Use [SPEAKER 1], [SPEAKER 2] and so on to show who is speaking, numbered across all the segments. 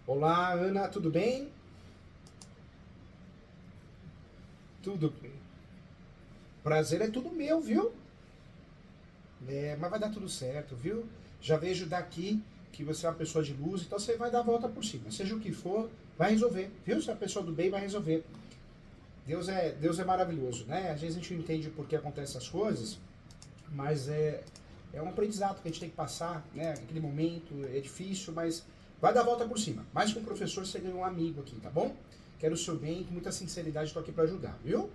[SPEAKER 1] Olá, Ana, tudo bem? Tudo bem. Prazer é tudo meu, viu? Mas vai dar tudo certo, viu? Já vejo daqui que você é uma pessoa de luz, então você vai dar a volta por cima. Seja o que for, vai resolver, viu? Se é uma pessoa do bem, vai resolver. Deus é maravilhoso, né? Às vezes a gente não entende por que acontecem essas coisas, mas é um aprendizado que a gente tem que passar, né? Aquele momento é difícil, mas vai dar a volta por cima. Mais que um professor, você ganhou um amigo aqui, tá bom? Quero o seu bem, com muita sinceridade, estou aqui para ajudar, viu?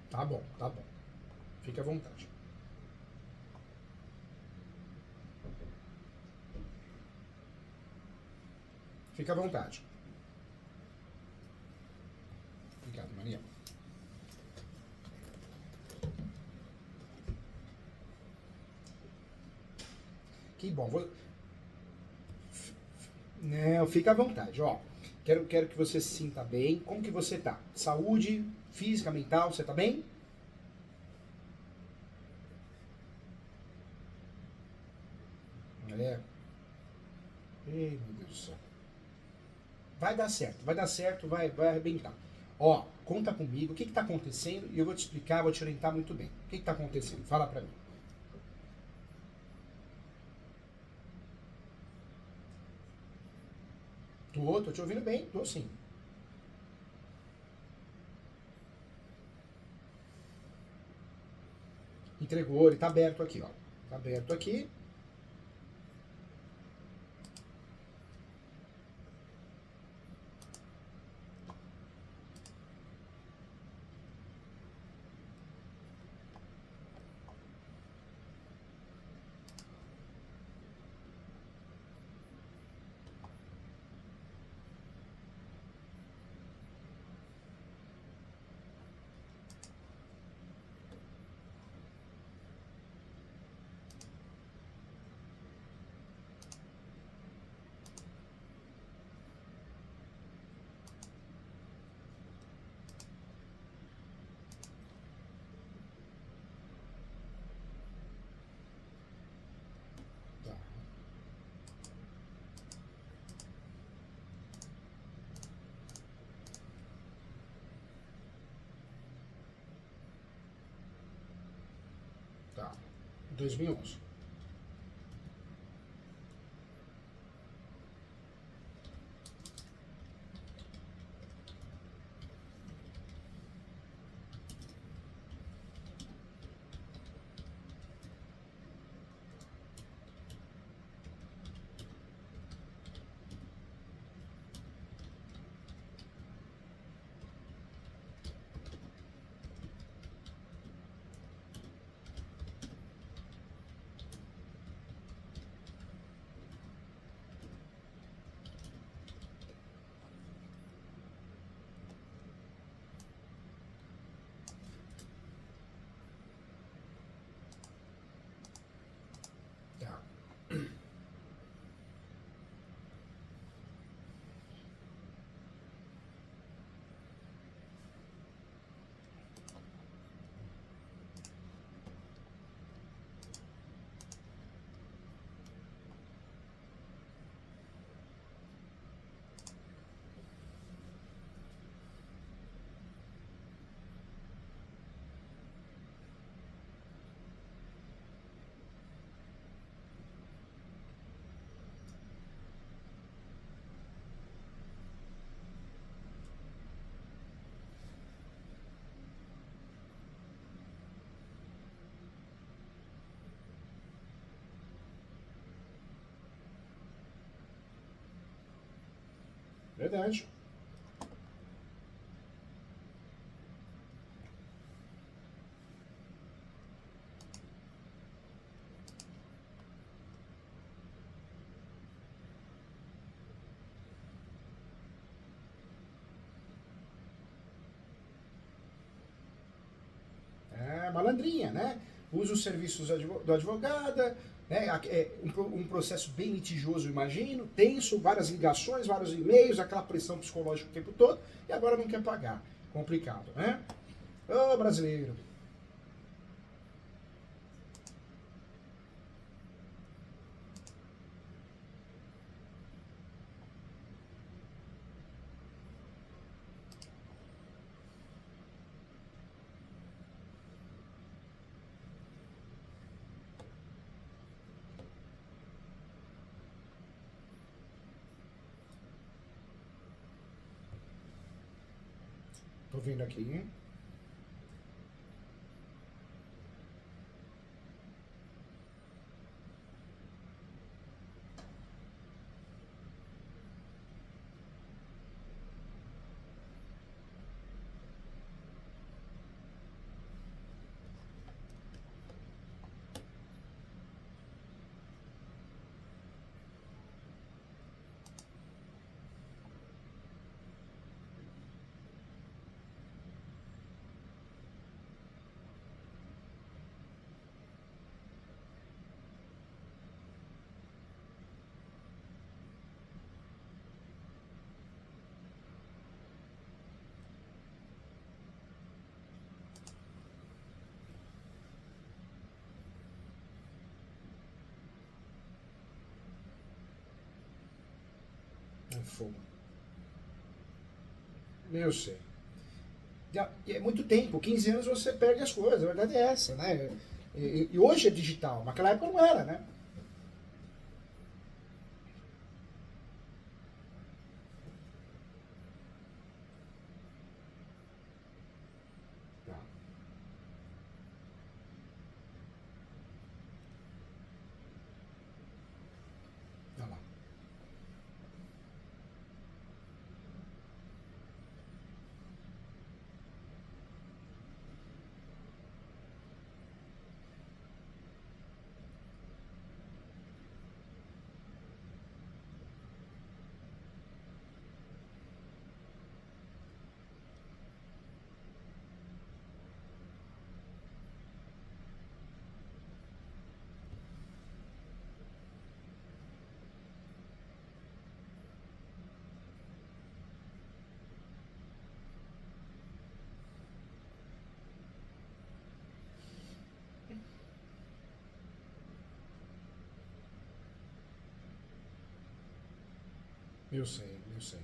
[SPEAKER 1] Tá bom, tá bom. Fique à vontade. Fique à vontade. Obrigado, Maria. Que bom. Não, fica à vontade, ó. Quero que você se sinta bem. Como que você tá? Saúde, física, mental, você tá bem? É. Ei, meu Deus do céu. Vai dar certo, vai arrebentar. Ó, conta comigo, o que tá acontecendo e eu vou te explicar, vou te orientar muito bem. O que tá acontecendo? Fala pra mim. Tô te ouvindo bem, tô sim. Entregou, ele tá aberto aqui, ó. Tá aberto aqui. Tá, tá. 2011. Tá. Verdade. É malandrinha, né? Usa os serviços do advogada, né? É um processo bem litigioso, imagino, tenso, várias ligações, vários e-mails, aquela pressão psicológica o tempo todo, e agora não quer pagar. Complicado, né? Ô, brasileiro. Tô vendo aqui, hein? É fogo. Eu sei. É muito tempo, 15 anos você perde as coisas, a verdade é essa, né? E hoje é digital, naquela época não era, né? Tá, tá lá. Eu sei, eu sei.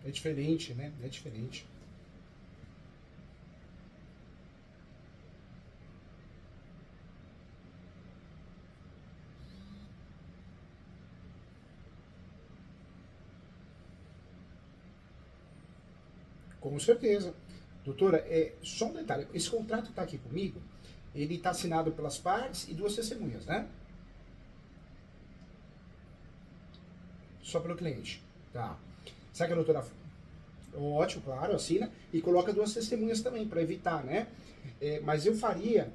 [SPEAKER 1] É diferente, né? É diferente. Com certeza. Doutora, só um detalhe. Esse contrato que está aqui comigo, ele está assinado pelas partes e duas testemunhas, né? Só pelo cliente. Tá. Sabe que a doutora... Ótimo, claro, assina. E coloca duas testemunhas também, para evitar, né? Mas eu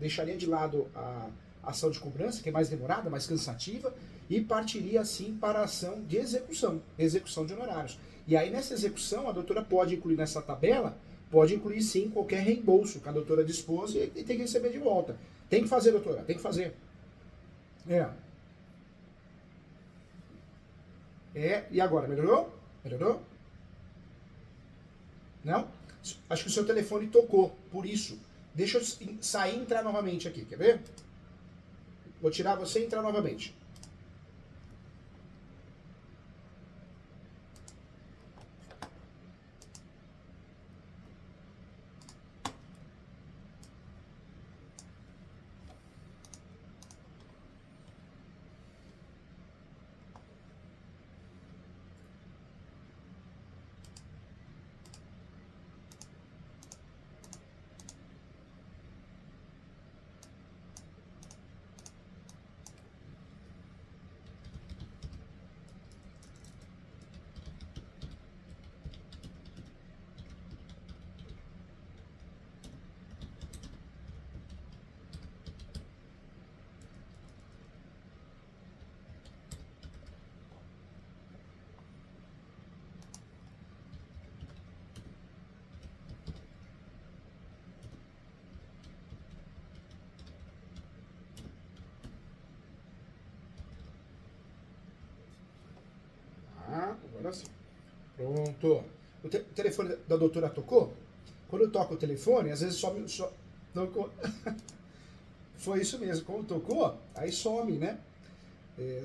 [SPEAKER 1] deixaria de lado a ação de cobrança, que é mais demorada, mais cansativa, e partiria assim para a ação de execução de honorários. E aí nessa execução, a doutora pode incluir nessa tabela, pode incluir sim qualquer reembolso que a doutora dispôs e tem que receber de volta. Tem que fazer, doutora, tem que fazer. É. E agora, melhorou? Melhorou? Não? Acho que o seu telefone tocou, por isso. Deixa eu sair e entrar novamente aqui, quer ver? Vou tirar você e entrar novamente. Agora sim. Pronto. O telefone da doutora tocou? Quando toca o telefone, às vezes some. Tocou. Foi isso mesmo. Quando tocou, aí some, né?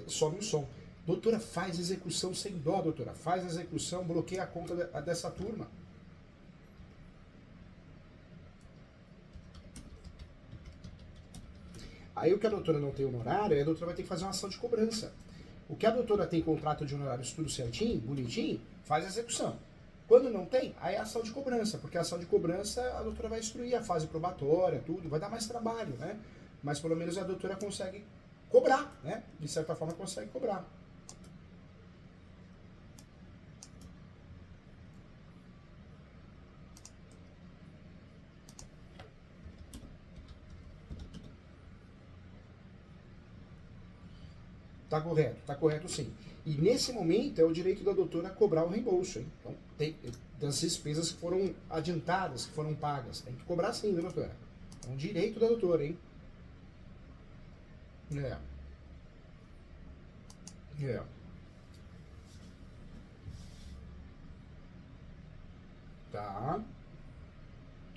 [SPEAKER 1] Some o som. Doutora, faz execução sem dó, doutora. Faz execução, bloqueia a conta dessa turma. Aí o que a doutora não tem honorário, aí a doutora vai ter que fazer uma ação de cobrança. O que a doutora tem contrato de honorários tudo certinho, bonitinho, faz a execução. Quando não tem, aí é ação de cobrança, porque a ação de cobrança a doutora vai instruir a fase probatória, tudo, vai dar mais trabalho, né? Mas pelo menos a doutora consegue cobrar, né? De certa forma consegue cobrar. Tá correto sim. E nesse momento é o direito da doutora cobrar o reembolso, hein? Então, tem, das despesas que foram adiantadas, que foram pagas. Tem que cobrar sim, né, doutora? É um direito da doutora, hein? É. É. Tá.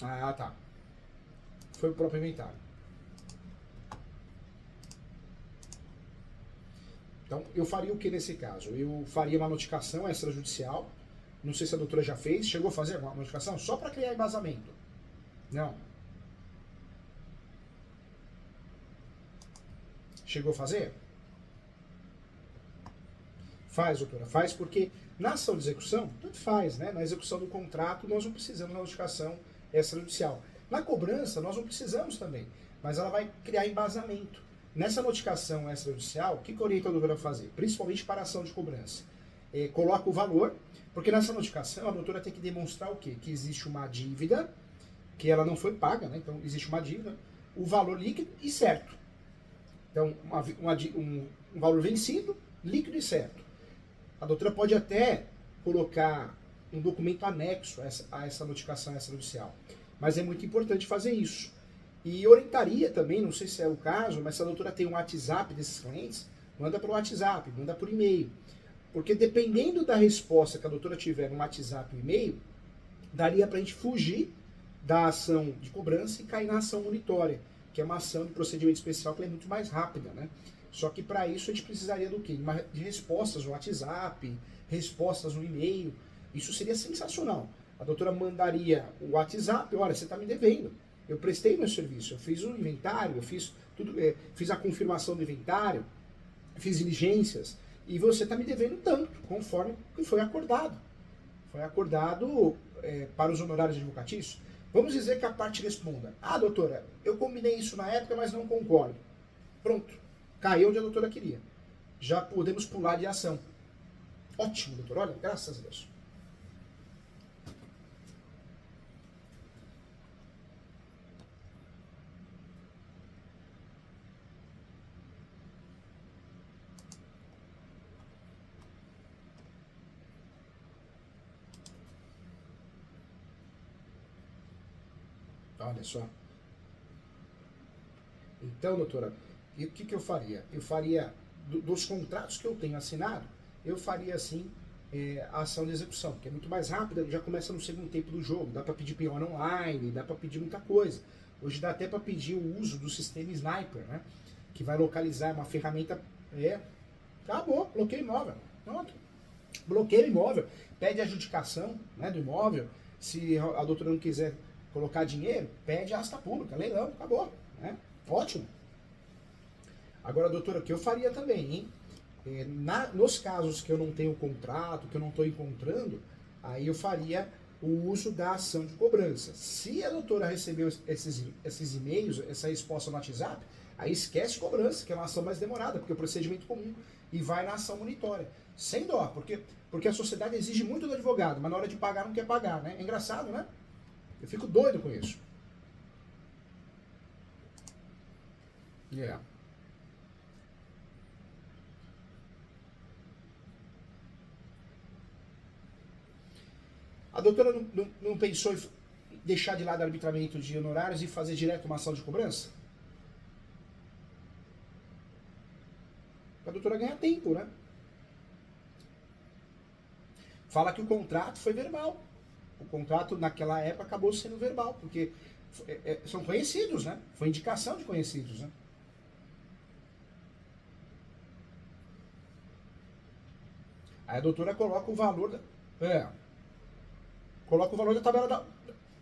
[SPEAKER 1] Ah, tá. Foi o próprio inventário. Então, eu faria o que nesse caso? Eu faria uma notificação extrajudicial. Não sei se a doutora já fez. Chegou a fazer uma notificação? Só para criar embasamento. Não. Chegou a fazer? Faz, doutora. Faz porque na ação de execução, tanto faz, né? Na execução do contrato, nós não precisamos da notificação extrajudicial. Na cobrança, nós não precisamos também. Mas ela vai criar embasamento. Nessa notificação extrajudicial, o que a orientadora vai fazer? Principalmente para a ação de cobrança. Coloca o valor, porque nessa notificação a doutora tem que demonstrar o quê? Que existe uma dívida, que ela não foi paga, né? Então existe uma dívida, o valor líquido e certo. Então, um valor vencido, líquido e certo. A doutora pode até colocar um documento anexo a essa notificação extrajudicial. Mas é muito importante fazer isso. E orientaria também, não sei se é o caso, mas se a doutora tem um WhatsApp desses clientes, manda para o WhatsApp, manda por e-mail. Porque dependendo da resposta que a doutora tiver no WhatsApp e e-mail, daria para a gente fugir da ação de cobrança e cair na ação monitória, que é uma ação de procedimento especial que é muito mais rápida, né? Só que para isso a gente precisaria do quê? De respostas no WhatsApp, respostas no e-mail. Isso seria sensacional. A doutora mandaria o WhatsApp, olha, você está me devendo. Eu prestei meu serviço, eu fiz o inventário, eu fiz tudo, fiz a confirmação do inventário, fiz diligências, e você está me devendo tanto, conforme que foi acordado. Foi acordado para os honorários advocatícios. Vamos dizer que a parte responda: ah, doutora, eu combinei isso na época, mas não concordo. Pronto, caiu onde a doutora queria. Já podemos pular de ação. Ótimo, doutor, olha, graças a Deus. Olha só. Então, doutora, e o que eu faria? Eu faria, dos contratos que eu tenho assinado, eu faria assim a ação de execução, que é muito mais rápida, já começa no segundo tempo do jogo. Dá para pedir peão online, dá para pedir muita coisa. Hoje dá até para pedir o uso do sistema Sniper, né? Que vai localizar uma ferramenta. Acabou, bloqueio imóvel. Pronto. Bloqueio imóvel. Pede adjudicação, né, do imóvel. Se a doutora não quiser colocar dinheiro, pede a asta pública, leilão, acabou, né? Ótimo. Agora, doutora, o que eu faria também, hein? Nos casos que eu não tenho contrato, que eu não estou encontrando, aí eu faria o uso da ação de cobrança. Se a doutora recebeu esses e-mails, essa resposta no WhatsApp, aí esquece cobrança, que é uma ação mais demorada, porque é o procedimento comum, e vai na ação monitória. Sem dó, porque a sociedade exige muito do advogado, mas na hora de pagar não quer pagar, né? É engraçado, né? Eu fico doido com isso. Yeah. A doutora não pensou em deixar de lado o arbitramento de honorários e fazer direto uma ação de cobrança? A doutora ganha tempo, né? Fala que o contrato foi verbal. O contrato naquela época acabou sendo verbal, porque são conhecidos, né? Foi indicação de conhecidos, né? Aí a doutora coloca o valor coloca o valor da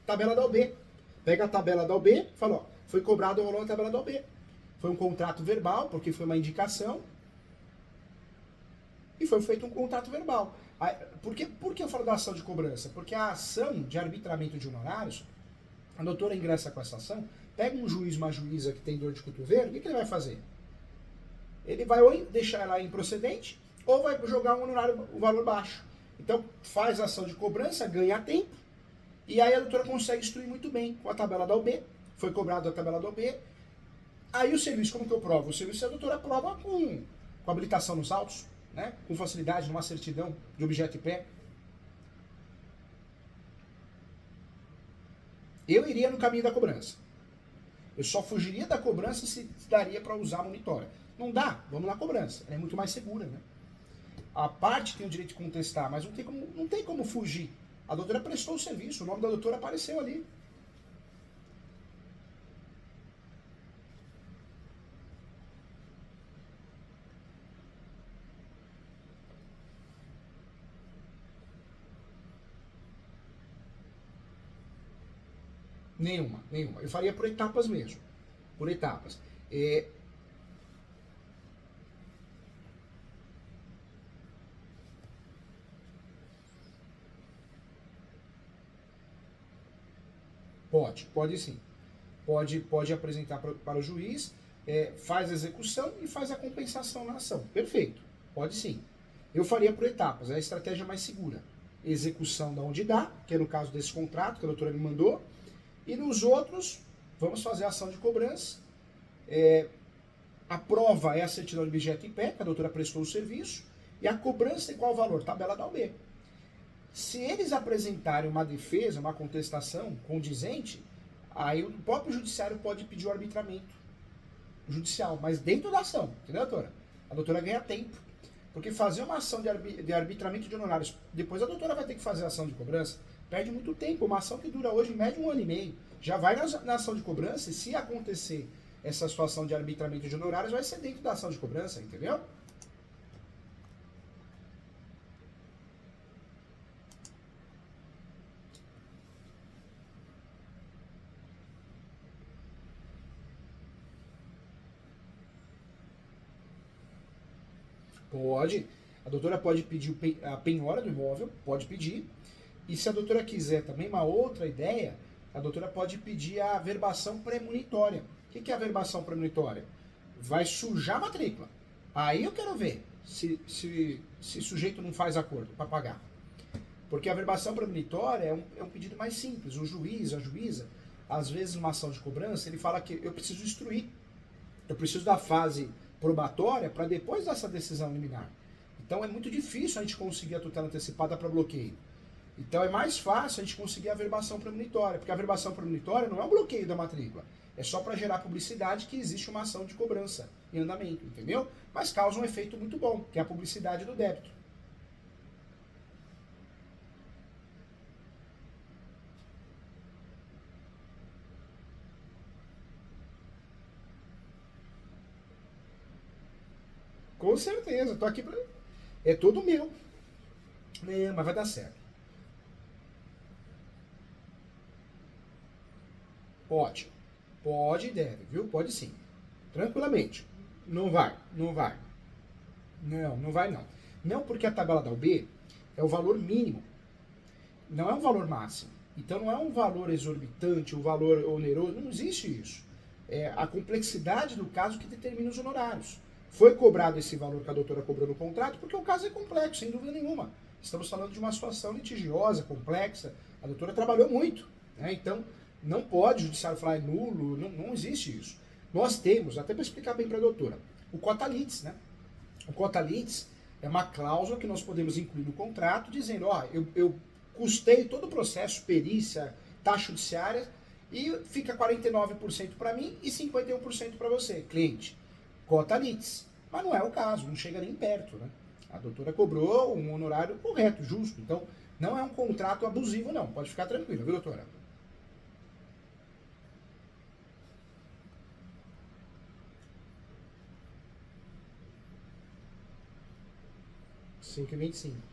[SPEAKER 1] tabela da OB. Pega a tabela da OB, fala, ó, foi cobrado o valor da tabela da OB. Foi um contrato verbal, porque foi uma indicação. e foi feito um contrato verbal. Por que eu falo da ação de cobrança? Porque a ação de arbitramento de honorários, a doutora ingressa com essa ação, pega um juiz, uma juíza que tem dor de cotovelo, o que ele vai fazer? Ele vai ou deixar ela improcedente, ou vai jogar um honorário, um valor baixo. Então, faz a ação de cobrança, ganha tempo, e aí a doutora consegue instruir muito bem com a tabela da OB, foi cobrado a tabela da OB. Aí o serviço, como que eu provo? O serviço a doutora prova com habilitação nos autos, né? Com facilidade, numa certidão de objeto e pé. Eu iria no caminho da cobrança. Eu só fugiria da cobrança se daria para usar a monitora. Não dá, vamos na cobrança. Ela é muito mais segura, né? A parte tem o direito de contestar, mas não tem como fugir. A doutora prestou o serviço, o nome da doutora apareceu ali. Nenhuma. Eu faria por etapas mesmo. Por etapas. Pode sim. Pode apresentar para o juiz, faz a execução e faz a compensação na ação. Perfeito. Pode sim. Eu faria por etapas, é a estratégia mais segura. Execução da onde dá, que é no caso desse contrato que a doutora me mandou, e nos outros, vamos fazer a ação de cobrança. A prova é a certidão de objeto em pé, que a doutora prestou o serviço, e a cobrança tem qual valor? Tabela da OB. Se eles apresentarem uma defesa, uma contestação condizente, aí o próprio judiciário pode pedir o arbitramento judicial, mas dentro da ação, entendeu, doutora? A doutora ganha tempo. Porque fazer uma ação de arbitramento de honorários, depois a doutora vai ter que fazer a ação de cobrança, perde muito tempo. Uma ação que dura hoje em média 1 ano e meio. Já vai na ação de cobrança e se acontecer essa situação de arbitramento de honorários, vai ser dentro da ação de cobrança, entendeu? Pode. A doutora pode pedir a penhora do imóvel, pode pedir. E se a doutora quiser também uma outra ideia, a doutora pode pedir a averbação premonitória. O que é a averbação premonitória? Vai sujar a matrícula. Aí eu quero ver se o sujeito não faz acordo para pagar. Porque a averbação premonitória é um pedido mais simples. O juiz, a juíza, às vezes numa ação de cobrança, ele fala que eu preciso instruir. Eu preciso da fase probatória para depois dessa decisão liminar. Então é muito difícil a gente conseguir a tutela antecipada para bloqueio. Então é mais fácil a gente conseguir a averbação premonitória, porque a averbação premonitória não é um bloqueio da matrícula, é só para gerar publicidade que existe uma ação de cobrança em andamento, entendeu? Mas causa um efeito muito bom, que é a publicidade do débito. Com certeza, tô aqui pra... É todo meu. Mas vai dar certo. Pode. Pode e deve, viu? Pode sim. Tranquilamente. Não vai, não vai. Não vai não. Não porque a tabela da UB é o valor mínimo. Não é um valor máximo. Então não é um valor exorbitante, um valor oneroso. Não existe isso. É a complexidade do caso que determina os honorários. Foi cobrado esse valor que a doutora cobrou no contrato porque o caso é complexo, sem dúvida nenhuma. Estamos falando de uma situação litigiosa, complexa. A doutora trabalhou muito, né? Então não pode o judiciário falar é nulo, não existe isso. Nós temos, até para explicar bem para a doutora, o cota litis, né? O cota litis é uma cláusula que nós podemos incluir no contrato dizendo, ó, eu custei todo o processo, perícia, taxa judiciária, e fica 49% para mim e 51% para você, cliente. Cota litis. Mas não é o caso, não chega nem perto, né? A doutora cobrou um honorário correto, justo. Então, não é um contrato abusivo, não. Pode ficar tranquilo, viu, doutora? Cinco e 25.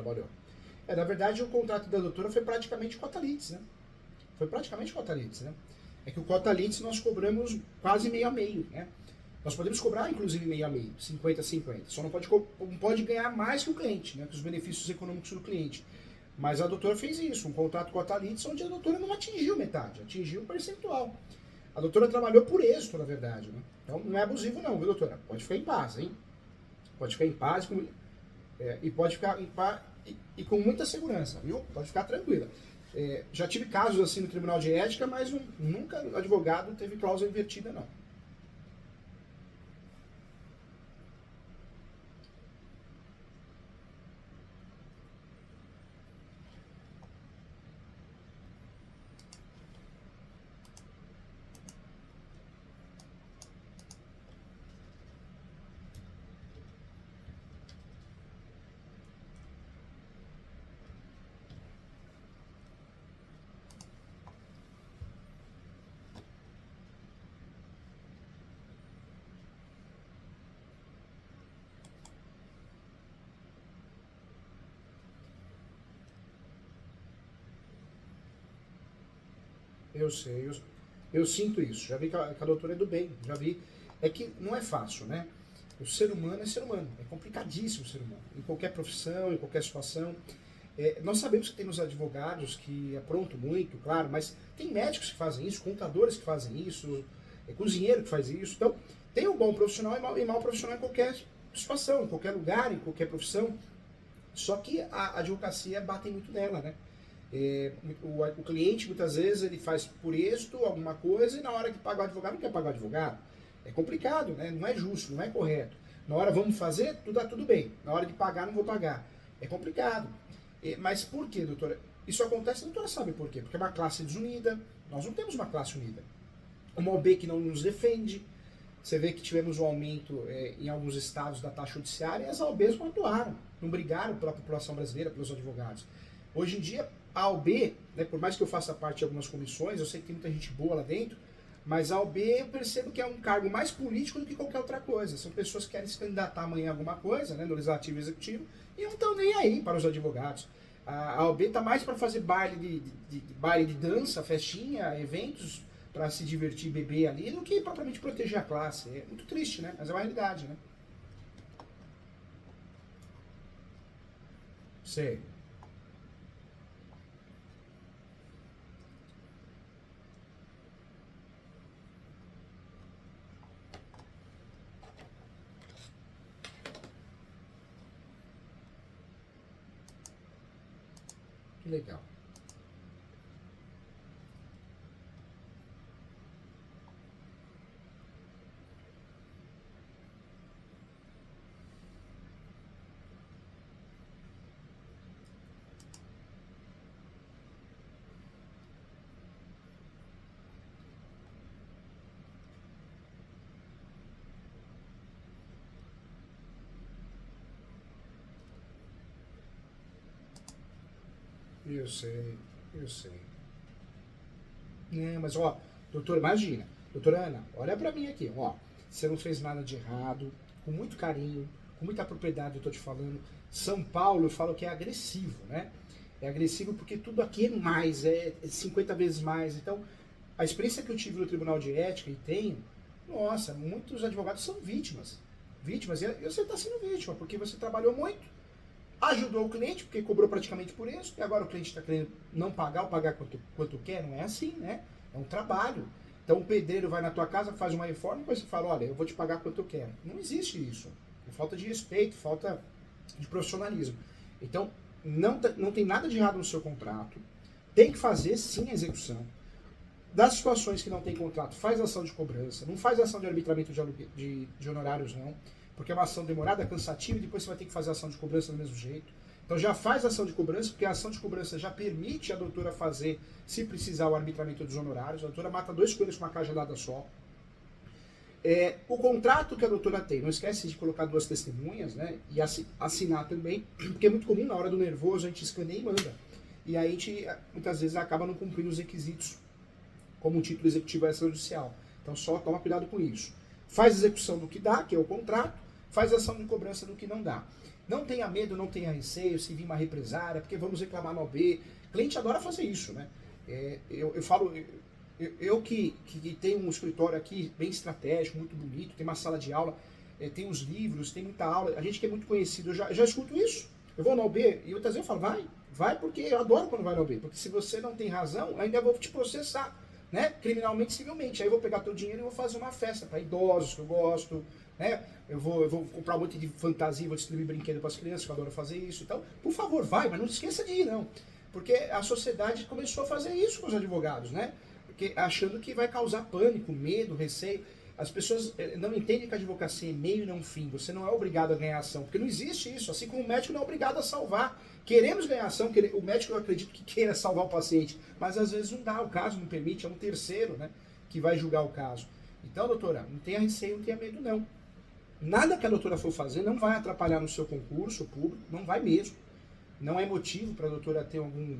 [SPEAKER 1] trabalhou. Na verdade, o contrato da doutora foi praticamente cota litis, né? Foi praticamente cota litis, né? É que o cota litis nós cobramos quase meio a meio, né? Nós podemos cobrar, inclusive, meio a meio, 50-50. Só não pode ganhar mais que o cliente, né? Que os benefícios econômicos do cliente. Mas a doutora fez isso, um contrato cota litis, onde a doutora não atingiu metade, atingiu um percentual. A doutora trabalhou por êxito, na verdade, né? Então não é abusivo não, viu, doutora? Pode ficar em paz, hein? Pode ficar em paz e pode ficar em paz e com muita segurança, viu? Pode ficar tranquila. Já tive casos assim no Tribunal de Ética, mas nunca o advogado teve cláusula invertida, não. Eu sei, eu sinto isso. Já vi que a doutora é do bem, já vi. É que não é fácil, né? O ser humano é ser humano. É complicadíssimo o ser humano. Em qualquer profissão, em qualquer situação. Nós sabemos que tem os advogados que aprontam muito, claro, mas tem médicos que fazem isso, contadores que fazem isso, cozinheiro que faz isso. Então, tem um bom profissional e mau profissional em qualquer situação, em qualquer lugar, em qualquer profissão. Só que a advocacia bate muito nela, né? O cliente, muitas vezes, ele faz por êxito alguma coisa e na hora de pagar o advogado, não quer pagar o advogado. É complicado, né? Não é justo, não é correto. Na hora vamos fazer, tá tudo bem. Na hora de pagar, não vou pagar. É complicado. Mas por quê, doutora? Isso acontece, a doutora sabe por quê. Porque é uma classe desunida. Nós não temos uma classe unida. Uma OAB que não nos defende. Você vê que tivemos um aumento em alguns estados da taxa judiciária e as OABs não atuaram. Não brigaram pela população brasileira, pelos advogados. Hoje em dia, a OAB, né, por mais que eu faça parte de algumas comissões, eu sei que tem muita gente boa lá dentro, mas a OAB eu percebo que é um cargo mais político do que qualquer outra coisa. São pessoas que querem se candidatar amanhã a alguma coisa, né, no legislativo e executivo, e não estão nem aí para os advogados. A OAB está mais para fazer baile de dança, festinha, eventos, para se divertir e beber ali, do que propriamente proteger a classe. É muito triste, né? Mas é uma realidade, né? Sei. Que legal. Eu sei, eu sei. Mas ó, doutor, imagina, doutora Ana, olha pra mim aqui, ó. Você não fez nada de errado, com muito carinho, com muita propriedade, eu tô te falando. São Paulo, eu falo que é agressivo, né? É agressivo porque tudo aqui é mais, é 50 vezes mais. Então, a experiência que eu tive no Tribunal de Ética e tenho, nossa, muitos advogados são vítimas. Vítimas, e você está sendo vítima, porque você trabalhou muito, ajudou o cliente, porque cobrou praticamente por isso, e agora o cliente está querendo não pagar ou pagar quanto quer, não é assim, né? É um trabalho. Então o pedreiro vai na tua casa, faz uma reforma e depois você fala, olha, eu vou te pagar quanto eu quero. Não existe isso. É falta de respeito, falta de profissionalismo. Então, não tem nada de errado no seu contrato, tem que fazer sim a execução. Das situações que não tem contrato, faz ação de cobrança, não faz ação de arbitramento de honorários não, porque é uma ação demorada, cansativa, e depois você vai ter que fazer ação de cobrança do mesmo jeito. Então já faz ação de cobrança, porque a ação de cobrança já permite a doutora fazer, se precisar, o arbitramento dos honorários. A doutora mata dois coelhos com uma cajadada só. O contrato que a doutora tem, não esquece de colocar duas testemunhas, né? E assinar também, porque é muito comum, na hora do nervoso, a gente escaneia e manda. E aí a gente, muitas vezes, acaba não cumprindo os requisitos, como um título executivo extrajudicial. Então só toma cuidado com isso. Faz execução do que dá, que é o contrato, faz ação de cobrança do que não dá. Não tenha medo, não tenha receio, se vir uma represária, porque vamos reclamar no OB. Cliente adora fazer isso, né? Eu falo, eu que tenho um escritório aqui bem estratégico, muito bonito, tem uma sala de aula, tem os livros, tem muita aula, a gente que é muito conhecido, eu já escuto isso. Eu vou na OB e outras vezes eu falo, vai porque eu adoro quando vai na OB, porque se você não tem razão, ainda vou te processar, né? Criminalmente, civilmente. Aí eu vou pegar teu dinheiro e vou fazer uma festa para idosos que eu gosto, né? Eu vou comprar um monte de fantasia, vou distribuir brinquedo para as crianças, que eu adoro fazer isso. Então, por favor, vai, mas não esqueça de ir, não. Porque a sociedade começou a fazer isso com os advogados, né? Porque achando que vai causar pânico, medo, receio. As pessoas não entendem que a advocacia é meio e não fim. Você não é obrigado a ganhar ação, porque não existe isso. Assim como o médico não é obrigado a salvar. Queremos ganhar ação, o médico eu acredito que queira salvar o paciente, mas às vezes não dá, o caso não permite, é um terceiro, né, que vai julgar o caso. Então, doutora, não tenha receio, não tenha medo, não. Nada que a doutora for fazer não vai atrapalhar no seu concurso público, não vai mesmo. Não é motivo para a doutora ter algum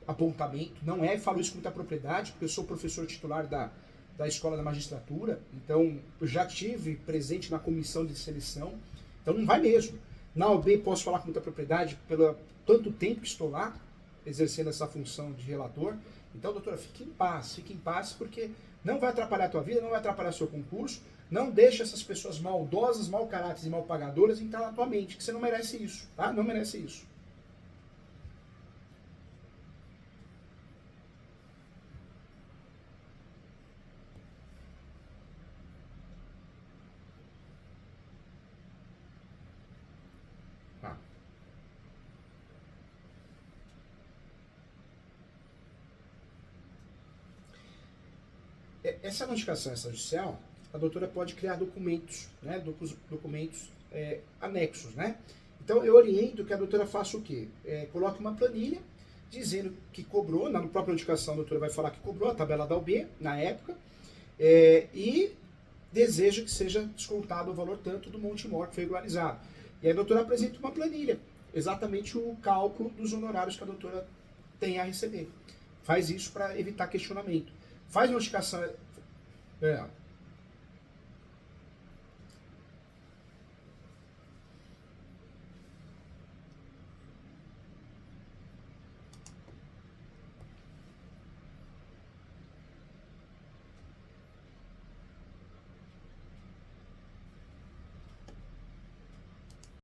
[SPEAKER 1] apontamento, não é, falo isso com muita propriedade, porque eu sou professor titular da Escola da Magistratura, então eu já tive presente na comissão de seleção, então não vai mesmo. Na OAB posso falar com muita propriedade pelo tanto tempo que estou lá, exercendo essa função de relator. Então, doutora, fique em paz, porque não vai atrapalhar a tua vida, não vai atrapalhar seu concurso, não deixe essas pessoas maldosas, mau caráteres e mal pagadoras entrar na tua mente, que você não merece isso, tá? Não merece isso. Tá. Essa notificação extrajudicial, a doutora pode criar documentos, né, documentos anexos, né? Então eu oriento que a doutora faça o quê? Coloque uma planilha dizendo que cobrou, na própria notificação a doutora vai falar que cobrou a tabela da UB na época, e deseja que seja descontado o valor tanto do monte mor que foi regularizado. E aí a doutora apresenta uma planilha, exatamente o cálculo dos honorários que a doutora tem a receber. Faz isso para evitar questionamento. Faz notificação.